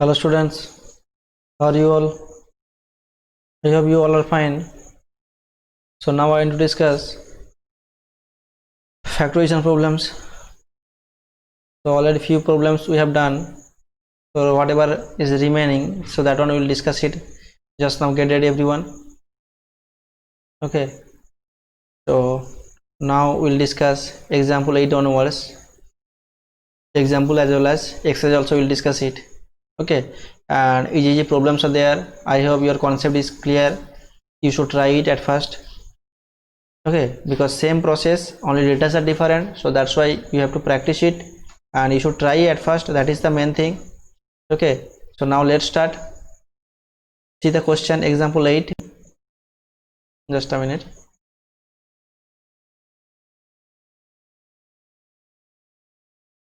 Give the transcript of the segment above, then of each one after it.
Hello students, how are you all? I hope you all are fine. So now I want to discuss factorization problems. So already few problems we have done. So whatever is remaining, so that one we will discuss it. Just now get ready everyone. Okay. So now we'll discuss example 8 onwards. Example as well as exercise also we'll discuss it. Okay. And easy problems are there. I hope your concept is clear. You should try it at first. Okay, because same process, only data are different, so that's why you have to practice it and you should try at first. That is the main thing. Okay, so now let's start. See the question, example 8. Just a minute.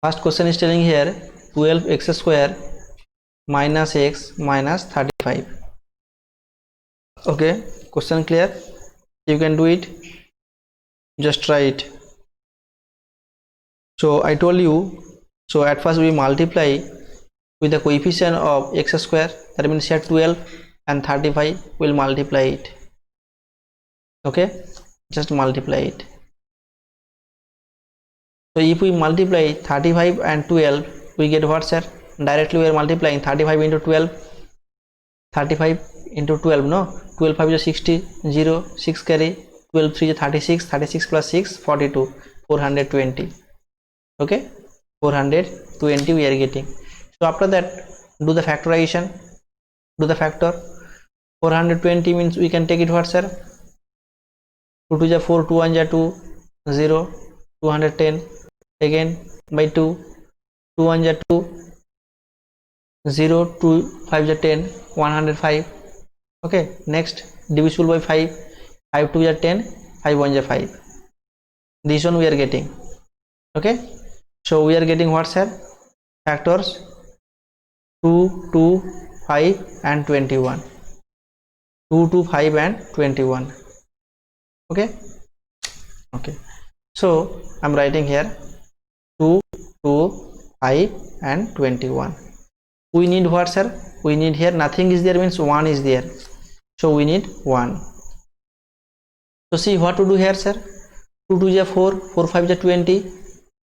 First question is telling here 12x square minus x minus 35. Okay, question clear? You can do it. Just try it. So I told you, so at first we multiply with the coefficient of x square, that means here 12 and 35 will multiply it. Okay, just multiply it. So if we multiply 35 and 12, we get what, sir? Directly we are multiplying 35 into 12, 35 into 12, no, 12 5 is 60, 0, 6 carry, 12 3 is 36, 36 plus 6, 42, 420. Okay, 420 we are getting. So after that, do the factorization, do the factor. 420 means we can take it what, sir? 2 2 is 4, 2 1 is 2, 0, 210, again by 2, 2 1 is 2, 0, 2 5 is 10, 105. Okay, next divisible by 5, 5 2 is 10, 5 1 is 5. This one we are getting. Okay, so we are getting what, sir? Factors 2 2 5 and 21. 2 2 5 and 21. Okay, okay, so I'm writing here 2 2 5 and 21. We need what, sir? We need here nothing is there, means 1 is there, so we need 1. So see what to do here, sir. 2 2 is 4, 4 5 is 20,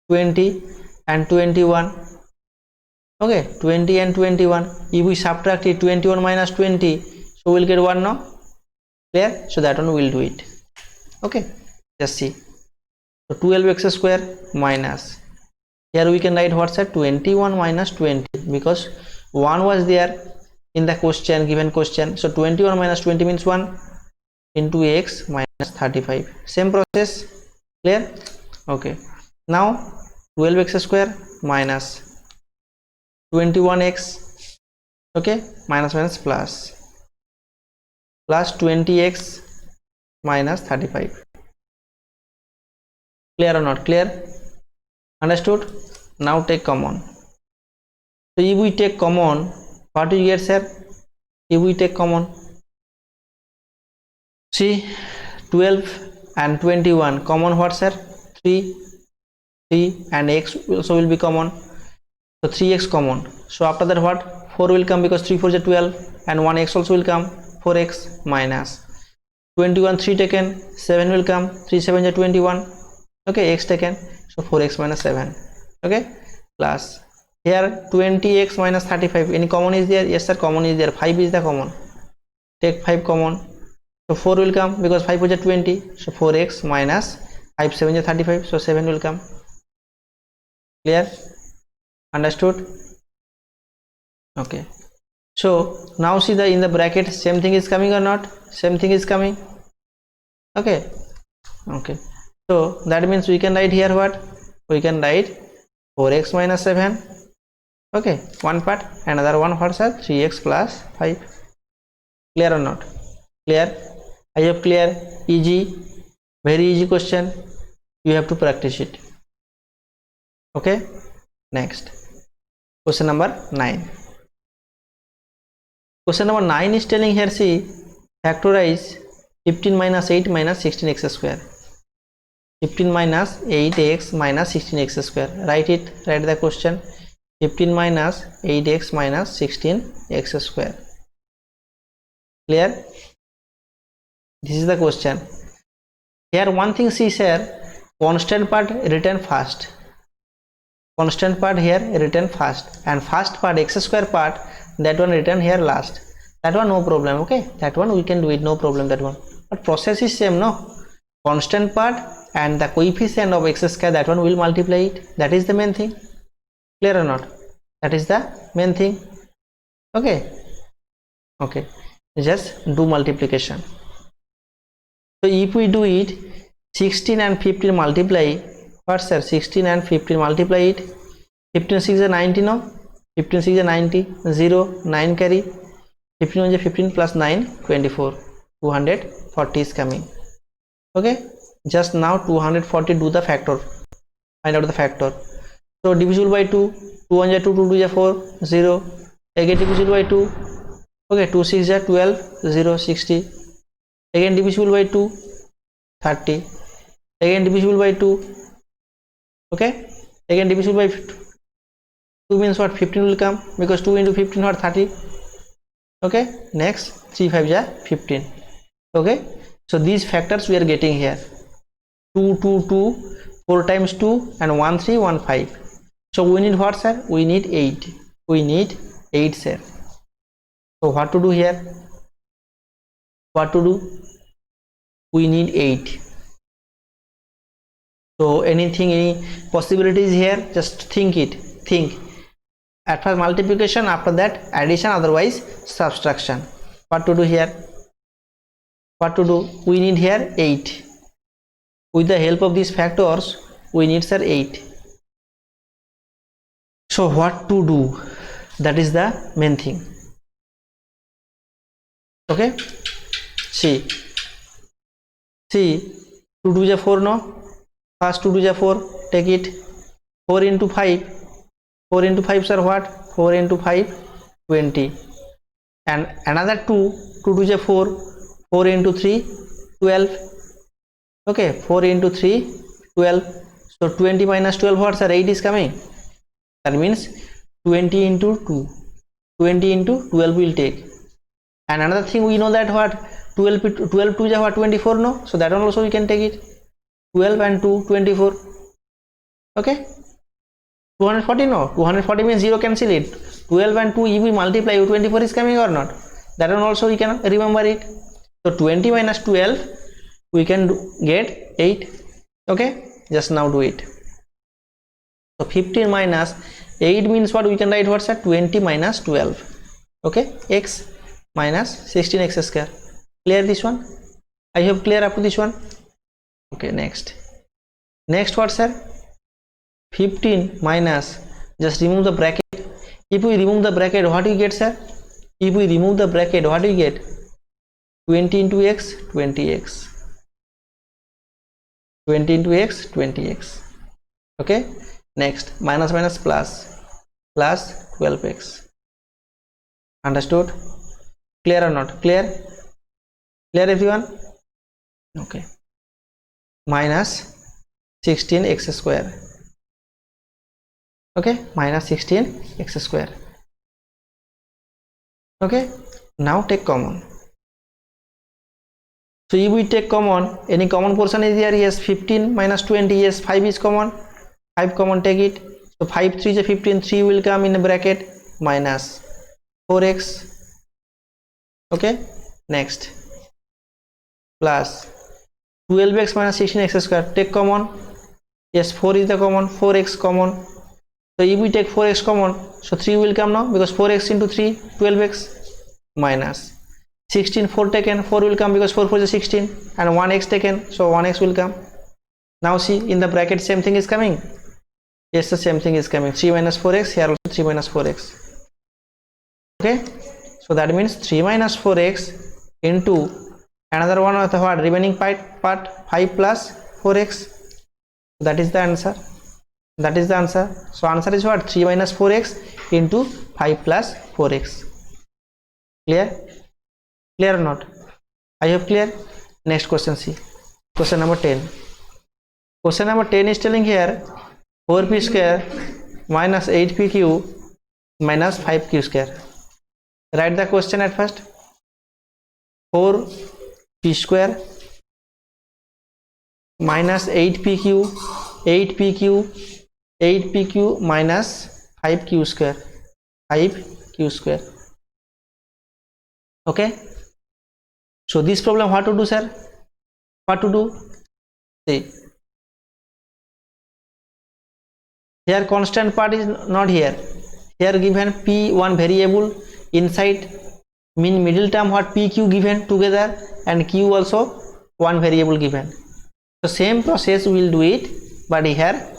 20 and 21. Okay, 20 and 21. If we subtract it, 21 minus 20, so we'll get 1, no? Clear? So that one we'll do it. Okay, just see. So 12x square minus, here we can write what's that? 21 minus 20, because 1 was there in the question, given question. So 21 minus 20 means 1 into x minus 35. Same process. Clear? Okay. Now 12x square minus 21x. Okay, minus minus plus 20x minus 35. Clear or not? Clear? Understood? Now take common. So if we take common, what do you get, sir? If we take common, see 12 and 21 common, what, sir? 3 and x also will be common, so 3x common. So after that what? 4 will come, because 3 4 is 12 and 1x also will come, 4x minus 21, 3 taken, 7 will come, 3 7 is 21. Okay, x taken, so 4x minus 7. Okay, plus here 20x minus 35. Any common is there? Yes, sir, common is there. 5 is the common. Take 5 common, so 4 will come, because 5 is 20, so 4x minus 5 7 is 35, so 7 will come. Clear? Understood? Okay, so now see the in the bracket, same thing is coming or not? Same thing is coming. Okay, okay, so that means we can write here what? We can write 4x minus 7. Okay, one part, another one what, sir? 3x plus 5. Clear or not? Clear? I hope clear. Easy, very easy question. You have to practice it. Okay, next question number 9. Question number 9 is telling here, see, factorize 15 minus 8 minus 16x square. 15 minus 8x minus 16x square. Write it, write the question. 15 minus 8x minus 16x square. Clear? This is the question. Here one thing see sir, constant part written first. Constant part here written first, and first part x square part, that one written here last. That one no problem, okay? That one we can do it, no problem, that one. But process is same, no? Constant part and the coefficient of x square, that one will multiply it. That is the main thing. Clear or not? That is the main thing. Okay, okay, just do multiplication. So if we do it, 16 and 15 multiply, what sir? 16 and 15 multiply it. 15 6 is 90, no? 15 6 is 90, 0 9 carry, 15 is 15 plus 9 24, 240 is coming. Okay, just now 240, do the factor, find out the factor. So divisible by 2, 2 1 is 2, 2 2 is 4, 0, again divisible by 2. Okay, 2 6 is 12, 0 60, again divisible by 2, 30, again divisible by 2. Okay, again divisible by 2 means what? 15 will come, because 2 into 15 what? 30. Okay, next 3 5 is 15. Okay, so these factors we are getting here, 2 2 2, 4 times 2, and 1 3 1 5. So we need what sir? We need 8. We need 8 sir. So what to do here? What to do? We need 8. So anything, any possibilities here? Just think it. Think. At first multiplication, after that addition, otherwise subtraction. What to do here? What to do? We need here 8. With the help of these factors, we need sir 8. So what to do? That is the main thing. Okay, see 2 2 is 4, no? First 2 2 is 4, take it. 4 into 5, 4 into 5 sir, what? 4 into 5 20, and another 2 2 2 is 4, 4 into 3 12. Okay, 4 into 3 12. So 20 minus 12 what sir? 8 is coming. That means 20 into 2, 20 into 12 will take. And another thing we know that what? 12 2 is what? 24, no? So that one also we can take it. 12 and 2 24. Okay, 240, no? 240 means 0, cancel it. 12 and 2 if we multiply, 24 is coming or not? That one also we can remember it. So 20 minus 12 we can get 8. Okay, just now do it. So 15 minus 8 means what? We can write what's that? 20 minus 12. Okay, x minus 16x square. Clear this one? I hope clear up to this one. Okay, next what sir? 15 minus, just remove the bracket. If we remove the bracket, what do you get sir? If we remove the bracket, what do you get? 20 into x, 20x. 20 into x, 20x. Okay, next minus minus plus, plus 12x. Understood? Clear or not? Clear? Clear everyone? Okay, minus 16x square. Okay, minus 16x square. Okay, now take common. So if we take common, any common portion is there? Yes. 15 minus 20, yes. 5 is common, 5 common, take it. So 5 3 is 15, 3 will come in the bracket, minus 4x. Okay, next plus 12x minus 16x square. Take common, yes. 4 is the common, 4x common. So if we take 4x common, so 3 will come now, because 4x into 3, 12x, minus 16, 4 taken, 4 will come, because 4 4 is 16, and 1x taken, so 1x will come. Now see, in the bracket same thing is coming. Yes, the same thing is coming. 3 minus 4x, here also 3 minus 4x. Okay, so that means 3 minus 4x into another one of the what? Remaining part 5 plus 4x. That is the answer. That is the answer. So answer is what? 3 minus 4x into 5 plus 4x. Clear? Clear or not? I hope clear. Next question, see. Question number 10. Question number 10 is telling here 4p square minus 8pq minus 5q square. Write the question at first. 4p square minus 8pq minus 5q square. Okay, so this problem what to do, sir? What to do? See, here constant part is not here. Here given p one variable, inside mean middle term what pq given together, and q also one variable given. So same process we will do it, but here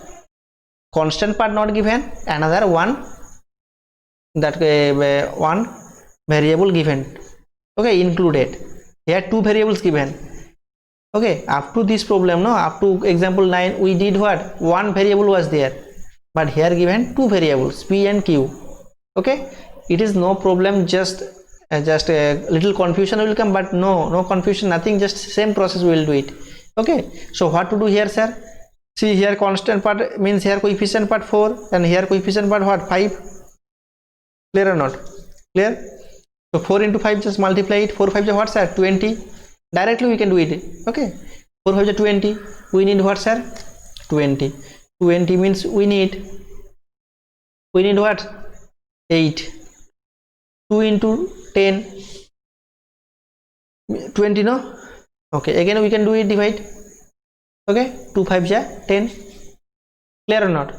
constant part not given, another one, that one variable given. Okay, included. Here two variables given. Okay, up to this problem, no, up to example 9 we did what, one variable was there, but here given two variables p and q. Okay, it is no problem, just a little confusion will come, but no confusion, nothing, just same process we will do it. Okay, so what to do here, sir? See, here constant part means here coefficient part 4 and here coefficient part what, 5. Clear or not? Clear? So 4 into 5, just multiply it. 4 5 is what, sir? 20. Directly we can do it. Okay, 4 5 is 20. We need what, sir? 20. 20 means we need what? 8. 2 into 10, 20, no? Okay, again we can do it, divide. Okay, 2 5 is 10. Clear or not?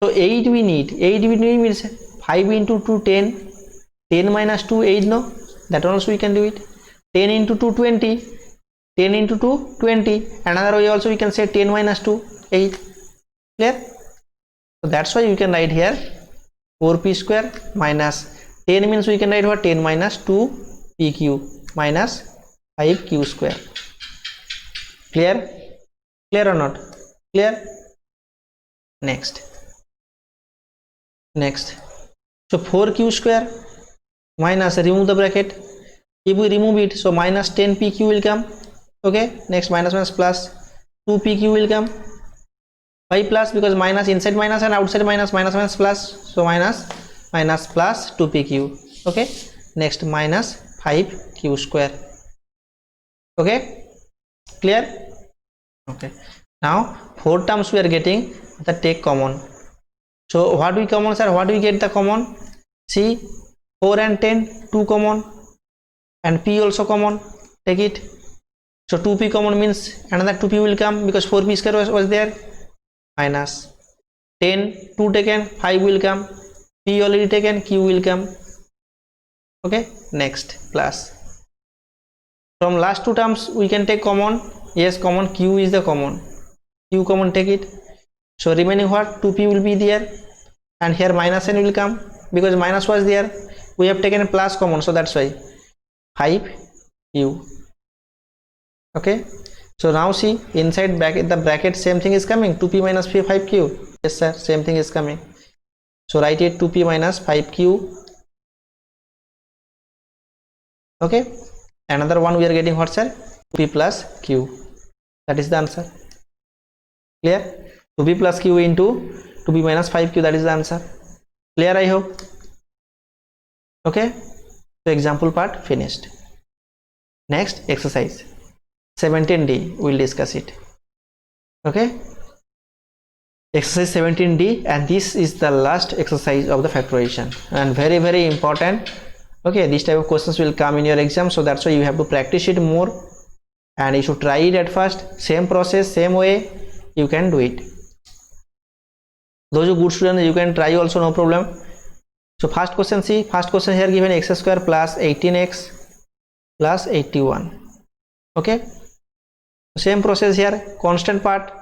So 8 we need. 8 we need means 5 into 2 10. 10 minus 2 8, no? That also we can do it. 10 into 2 20. 10 into 2 20. Another way also we can say 10 minus 2 8. Clear? So that's why you can write here 4p square minus 10 means we can write what, 10 minus 2pq minus 5q square. Clear? Clear or not? Clear? Next. So 4q square minus, remove the bracket. If we remove it, so minus 10pq will come. Okay, next minus plus 2pq will come. Why plus? Because minus inside minus and outside minus plus, so minus plus 2pq. Okay, next minus 5q square. Okay, clear? Okay, now 4 terms we are getting, that take common. So what we common, sir? What we get the common? See, 4 and 10, 2 common, and p also common. Take it. So 2p common means another 2p will come, because 4p square was there. Minus 10, 2 taken, 5 will come. P already taken, q will come. Okay, next plus. From last two terms we can take common. Yes, common, q is the common. Q common, take it. So remaining what, 2p will be there, and here minus n will come, because minus was there. We have taken a plus common, so that's why 5q. Okay, so now see, inside the bracket same thing is coming, 2p minus 5q. Yes sir, same thing is coming. So write it 2p minus 5q. Okay, another one we are getting what, sir? 2p plus q. That is the answer. Clear? 2p plus q into 2p minus 5q, that is the answer. Clear, I hope? Okay, so example part finished. Next exercise 17D, we'll discuss it. Okay, exercise 17D, and this is the last exercise of the factorization, and very very important. Okay, this type of questions will come in your exam, so that's why you have to practice it more, and you should try it at first. Same process, same way you can do it. Those who good students, you can try also, no problem. So first question, see, first question here given x square plus 18x plus 81. Okay, same process here, constant part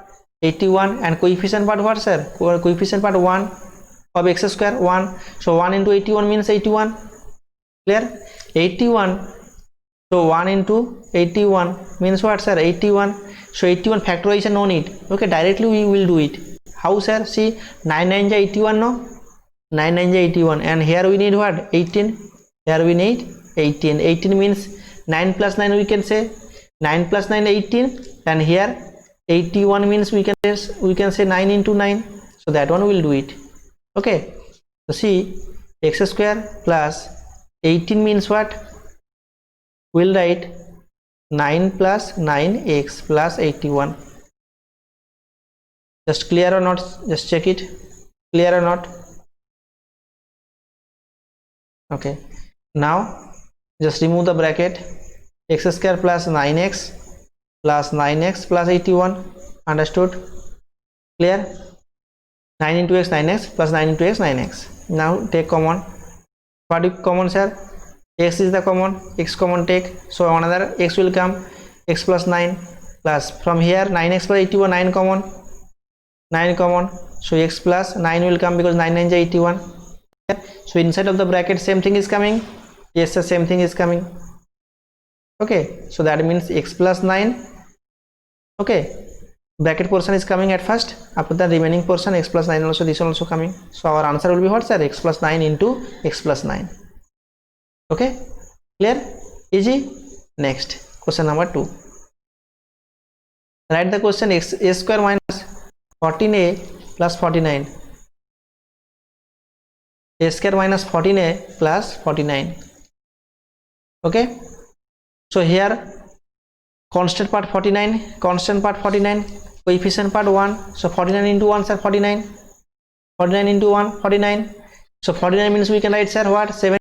81 and coefficient part what, sir? Coefficient part 1 of x square 1. So 1 into 81 means 81. Clear? 81. So 1 into 81 means what, sir? 81. So 81 factorization no need. Okay, directly we will do it. How, sir? See, 9 9 is 81, no? 9 9 is 81, and here we need what? 18. Here we need 18. 18 means 9 plus 9 we can say. 9 plus 9 18, and here 81 means we can say 9 into 9. So that one will do it. Okay, so see, x square plus 18 means what? We'll write 9 plus 9x plus 81. Just clear or not? Just check it. Clear or not? Okay, now just remove the bracket. X square plus 9x plus 9x plus 81. Understood? Clear? 9 into x 9x plus 9 into x 9x. Now take common. What is common, sir? X is the common. X common take. So another x will come. X plus 9 plus from here 9x plus 81, 9 common. 9 common. So x plus 9 will come because 9 9 is 81. So inside of the bracket same thing is coming. Yes, sir, same thing is coming. Okay, so that means x plus 9. Okay, bracket portion is coming at first. After the remaining portion x plus 9 also, this one also coming. So our answer will be what, sir? X plus 9 into x plus 9. Okay, clear? Easy. Next question number 2. Write the question. X a square minus 14a plus 49. A square minus 14a plus 49. Okay, so here constant part 49, constant part 49, coefficient part 1. So 49 into 1, sir, 49. 49 into 1, 49. So 49 means we can write, sir, what? 7